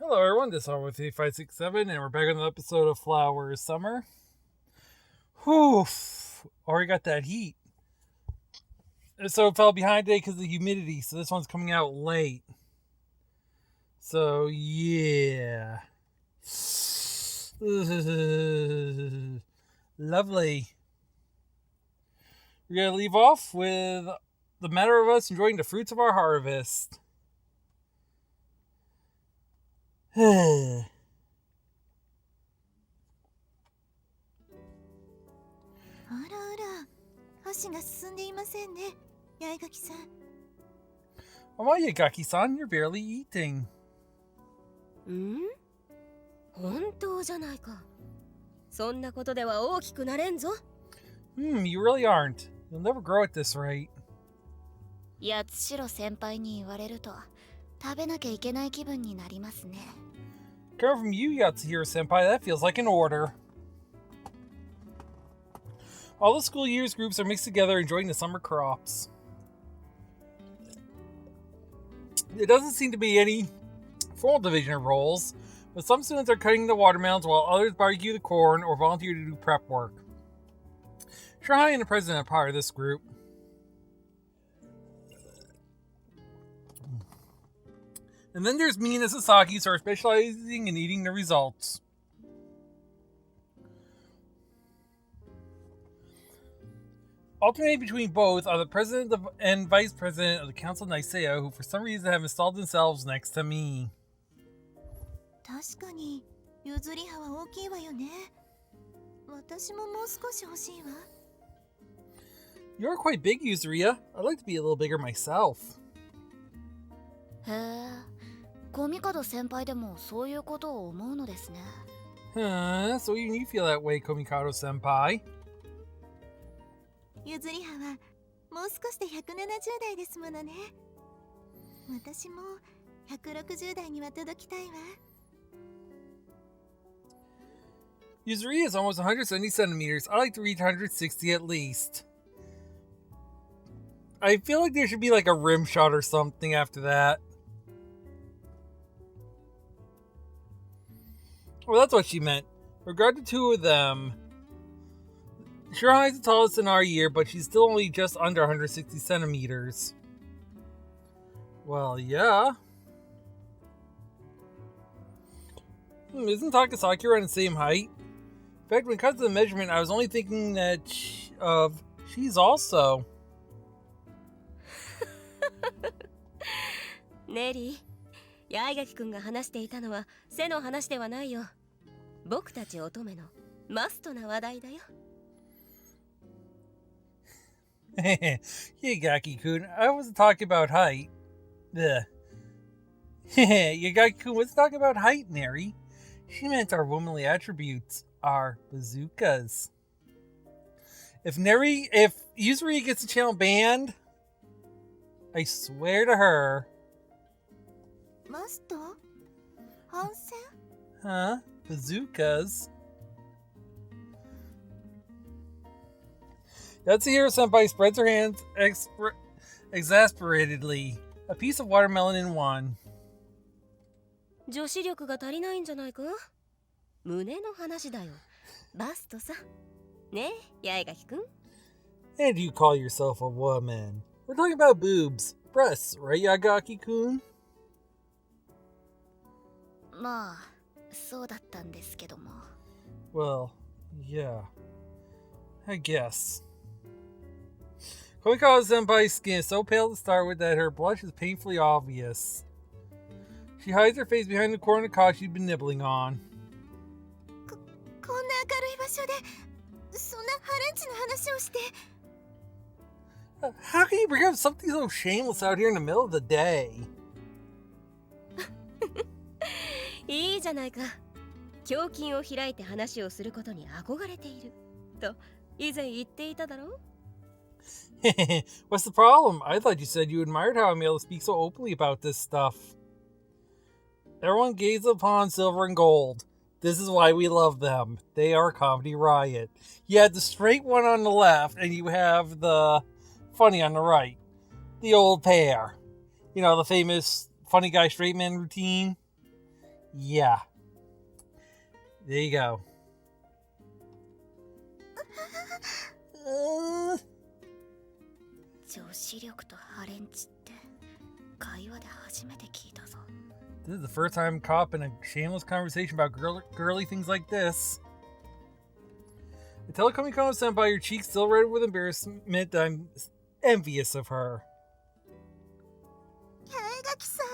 Hello everyone, this is R1567 and we're back on another episode of Flower Summer. Whew, already got that heat. So it fell behind today because of the humidity, so this one's coming out late. So yeah. Lovely. We're going to leave off with the matter of us enjoying the fruits of our harvest. 箸が進んでいませんね、八重垣さん。Oh, Yaigaki-san, you're barely eating. 本当じゃないか。そんなことでは大きくなれんぞ。You really aren't. You'll never grow at this rate. 八代先輩に言われると食べなきゃいけない気分になりますね。 Coming from you, Yatsuhiro-senpai, that feels like an order. All the school year's groups are mixed together enjoying the summer crops. There doesn't seem to be any formal division of roles, but some students are cutting the watermelons while others barbecue the corn or volunteer to do prep work. Shirahai and the president are part of this group. And then there's me and the Sasakis who are specializing in eating the results. Alternating between both are the president and vice president of the council, Nisea, who for some reason have installed themselves next to me. 確かに譲り葉は大きいわよね。私ももう少し欲しいわ。 You're quite big, Yuzuriya. I'd like to be a little bigger myself. へえ、コミカド先輩でもそういうことを思うのですね。So even you feel that way, Komikado-senpai. 譲り葉はもう少しで170代ですものね。私も160代には届きたいわ。 Yuzuriya is almost 170 centimeters. I like to reach 160 at least. I feel like there should be like a rim shot or something after that. Well, that's what she meant. Regard the two of them. Shirahai is the tallest in our year, but she's still only just under 160 centimeters. Well, yeah. Isn't Takasaki around the same height? In fact, when it comes to the measurement, I was only thinking that she's also. ネリー、八重垣くんが話していたのは背の話ではないよ。僕たち乙女のマストな話題だよ。Yagaki-kun, I wasn't talking about height. Yagaki-kun wasn't talking about height, Neri. She meant our womanly attributes, our bazookas. If Yuzuri gets the channel banned, I swear to her. マスト？反戦？ Huh? Bazookas? Yatsuhiro-senpai spreads her hands exasperatedly. A piece of watermelon in one. 女子力が足りないんじゃないか？胸の話だよ。バストさ。ねえ、八重垣くん。 And you call yourself a woman. We're talking about boobs. Breasts, right, Yagaki-kun? まあ、そうだったんですけども。 Well, yeah. I guess. Komikado-senpai's skin is so pale to start with that her blush is painfully obvious. She hides her face behind the corner of the cot she'd been nibbling on. こんな明るい場所で、そんなハレンチの話をして。 How can you bring up something so shameless out here in the middle of the day? いいじゃないか。胸筋を開いて話をすることに憧れている。と、以前言っていただろう？ What's the problem? I thought you said you admired how I'm able to speak so openly about this stuff. Everyone gazes upon silver and gold. This is why we love them. They are a comedy riot. You had the straight one on the left, and you have the funny on the right. The old pair. You know, the famous funny guy straight man routine. Yeah. There you go. Uh, 女子力とハレンチって会話で初めて聞いたぞ。 This is the first time I'm caught up in a shameless conversation about girly things like this. I tell Komiko senpai your cheeks still red with embarrassment that I'm envious of her. 八重垣さん、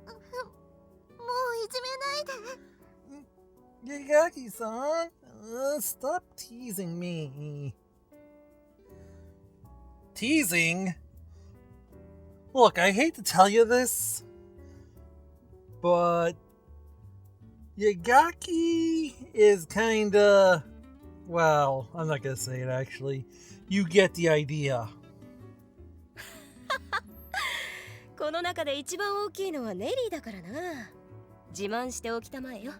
もういじめないで。 Yagaki-san, stop teasing me. Teasing? Look, I hate to tell you this, but Yagaki is kinda... Well, I'm not gonna say it actually. You get the idea. この中で一番大きいのはネリーだからな。自慢しておきたまえよ。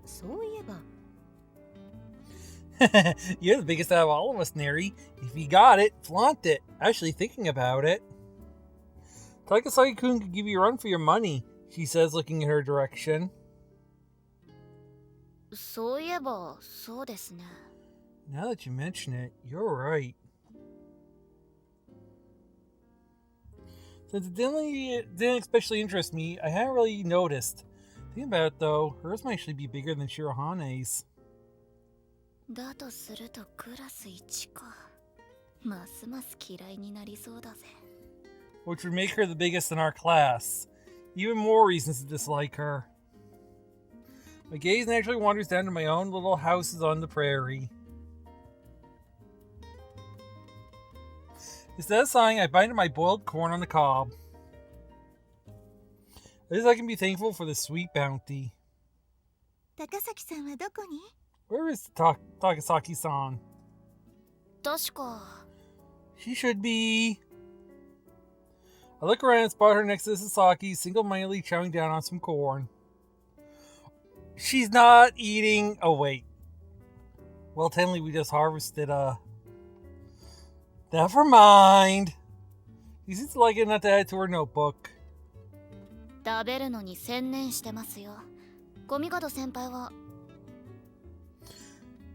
そういえば。You're the biggest out of all of us, Neri. If you got it, flaunt it. Actually thinking about it. Takasaki-kun could give you a run for your money, she says, looking in her direction. そういえば、そうですね。 Now that you mention it, you're right. Since it didn't especially interest me, I hadn't really noticed. Thinking about it though, hers might actually be bigger than Shirohane's. だとするとクラス1か。ますます嫌いになりそうだぜ。 Which would make her the biggest in our class. Even more reasons to dislike her. My gaze naturally wanders down to my own little houses on the prairie. Instead of sighing, I bite into my boiled corn on the cob. At least I can be thankful for the sweet bounty. 高崎さんはどこに？ Where is Takasaki-san? 確か。 She should be... I look around and spot her next to Sasaki, single-mindedly chowing down on some corn. She's not eating... Oh, wait. Well, technically we just harvested, Never mind. She seems to like it enough to add to her notebook. 食べるのに専念してますよ。コミカド先輩は。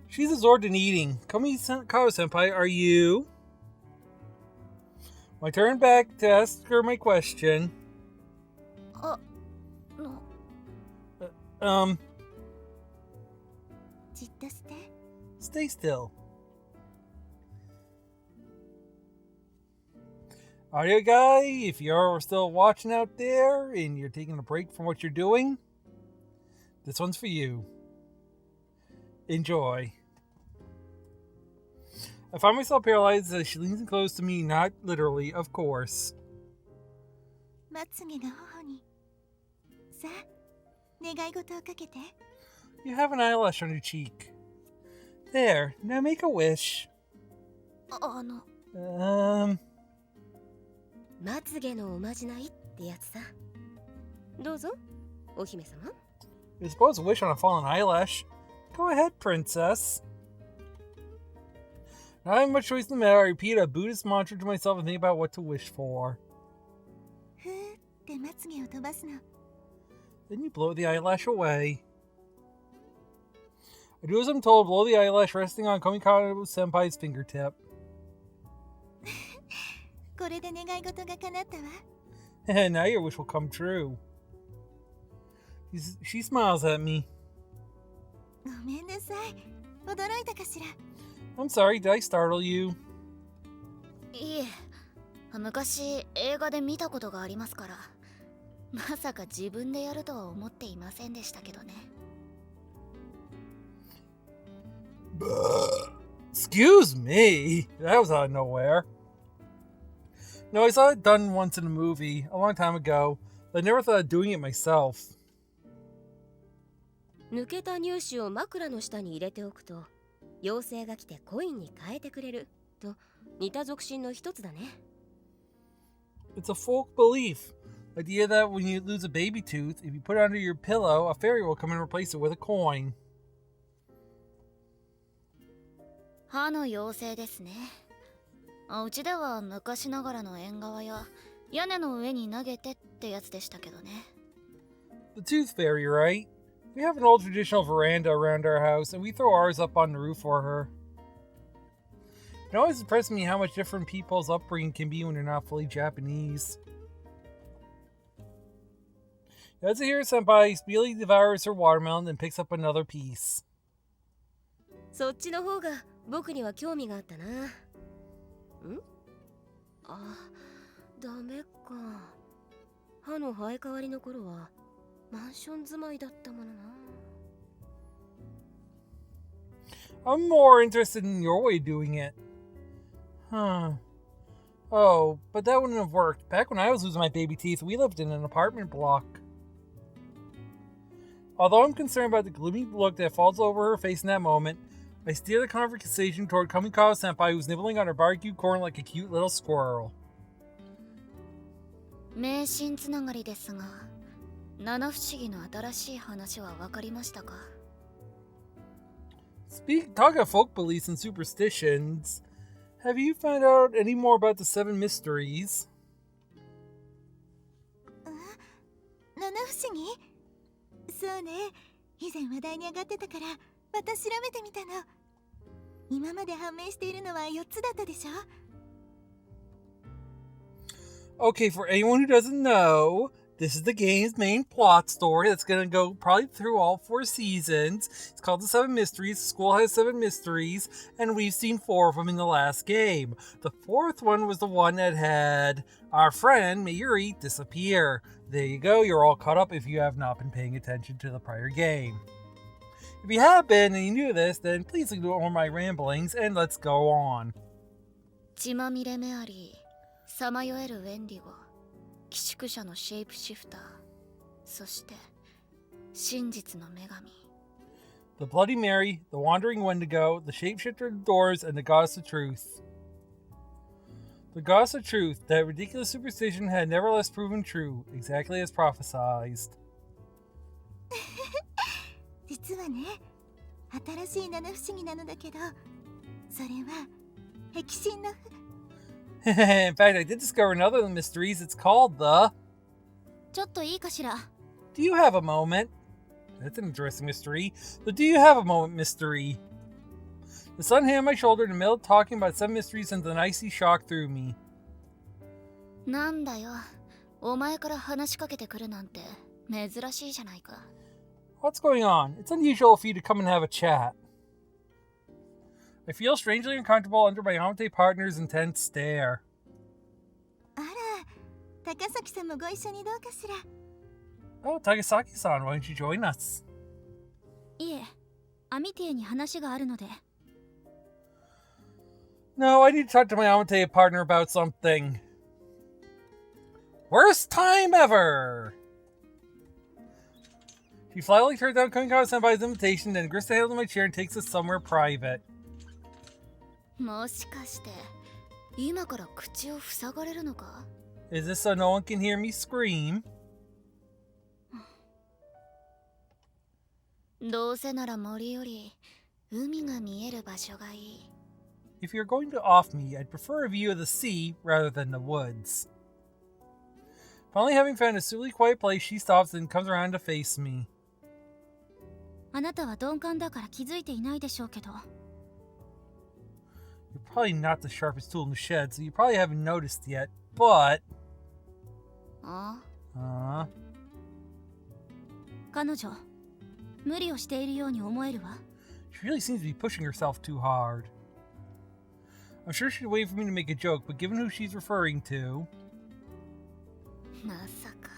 She's absorbed in eating. Komikawa-senpai, are you? I turn back to ask her my question. あ、の。じっとして。 Stay still. Audio guy, if you're still watching out there and you're taking a break from what you're doing, this one's for you. Enjoy. I find myself paralyzed as she leans in close to me, not literally, of course. まつげが頬に。さあ、願い事をかけて。 You have an eyelash on your cheek. There, now make a wish. まつげのおまじないってやつさ。どうぞ、お姫様。 You're supposed to wish on a fallen eyelash. Go ahead, princess. Not having much choice in the matter, I repeat a Buddhist mantra to myself and think about what to wish for. ふーってまつげを飛ばすの。 Then you blow the eyelash away. I do as I'm told, blow the eyelash resting on Komikado-senpai's fingertip. これで願い事が叶ったわ。 Now your wish will come true. She smiles at me. ごめんなさい。驚いたかしら。 I'm sorry, did I startle you? いえ、昔映画で見たことがありますから。まさか自分でやるとは思っていませんでしたけどね。 Excuse me. That was out of nowhere. No, I saw it done once in a movie a long time ago, but I never thought of doing it myself. 抜けた乳歯を枕の下に入れておくと、妖精が来てコインに変えてくれると似た俗信の一つだね。 It's a folk belief. The idea that when you lose a baby tooth, if you put it under your pillow, a fairy will come and replace it with a coin. 歯の妖精ですね。うちでは昔ながらの縁側や屋根の上に投げてってやつでしたけどね。The Tooth Fairy, right? We have an old traditional veranda around our house, and we throw ours up on the roof for her. It always impresses me how much different people's upbringing can be when they're not fully Japanese. Yatsuhiro-senpai speedily devours her watermelon and picks up another piece. そっちの方が僕には興味があったな。ん？あ、ダメか。歯の生え変わりの頃はマンション住まいだったものな。I'm more interested in your way of doing it. Huh. Oh, but that wouldn't have worked. Back when I was losing my baby teeth, we lived in an apartment block. Although I'm concerned about the gloomy look that falls over her face in that moment, I steer the conversation toward Kamikawa-senpai, who's nibbling on her barbecue corn like a cute little squirrel. 迷信つながりですが、七不思議の新しい話は分かりましたか？ Talk of folk beliefs and superstitions, have you found out any more about the seven mysteries? 七不思議？そうね、以前話題に上がってたからまた調べてみたの。今まで判明しているのは4つだったでしょ。 Okay, for anyone who doesn't know, this is the game's main plot story that's going to go probably through all 4 seasons. It's called The Seven Mysteries. The school has 7 mysteries, and we've seen 4 of them in the last game. The 4th one was the one that had our friend Mayuri disappear. There you go, you're all caught up if you have not been paying attention to the prior game. If you have been and you knew this, then please ignore my ramblings and let's go on. 血まみれメアリー、さまよえるウェンディゴ、寄宿舎のシェイプシフター、そして真実の女神。 The Bloody Mary, the Wandering Wendigo, the Shapeshifter of Doors, and the Goddess of Truth. The Goddess of Truth, that ridiculous superstition had nevertheless proven true, exactly as prophesied. 実はね、新しい七不思議なのだけど、それは壁心の In fact, I did discover another of the mysteries. It's called the... ちょっといいかしら？ Do you have a moment? That's an interesting mystery. The Do you have a moment mystery. The sun hit on my shoulder in the middle of talking about some mysteries and an icy shock through me. なんだよ、お前から話しかけてくるなんて珍しいじゃないか。 What's going on? It's unusual for you to come and have a chat. I feel strangely uncomfortable under my Yamate partner's intense stare. あら、高崎さんもご一緒にどうかしら。 Oh, Tagasaki-san, why don't you join us? いえ、アミティエに話があるので。 No, I need to talk to my Yamate partner about something. Worst time ever! She flatly turns down Kamikawa-senpai's invitation, then grits the handle of my chair and takes us somewhere private. もしかして今から口を塞がれるのか？ Is this so no one can hear me scream? どうせなら森より海が見える場所がいい。 If you're going to off me, I'd prefer a view of the sea rather than the woods. Finally having found a suitably quiet place, she stops and comes around to face me. あなたは鈍感だから気づいていないでしょうけど。 You're probably not the sharpest tool in the shed, so you probably haven't noticed yet, but... あ？ 彼女、無理をしているように思えるわ。 She really seems to be pushing herself too hard. I'm sure she'd wait for me to make a joke, but given who she's referring to... まさか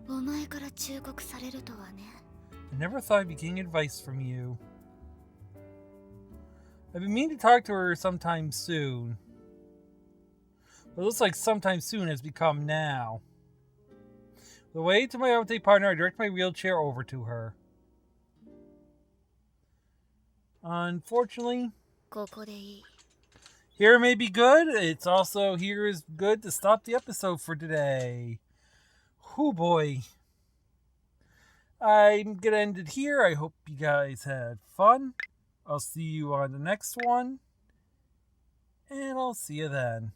お前から忠告されるとはね。 I never thought I'd be getting advice from you. I've been meaning to talk to her sometime soon. But it looks like sometime soon has become now. The way to my Yamate partner, I direct my wheelchair over to her. Unfortunately, ここでいい。 here may be good. It's also here is good to stop the episode for today. Whoo boy. I'm gonna end it here. I hope you guys had fun. I'll see you on the next one. And I'll see you then.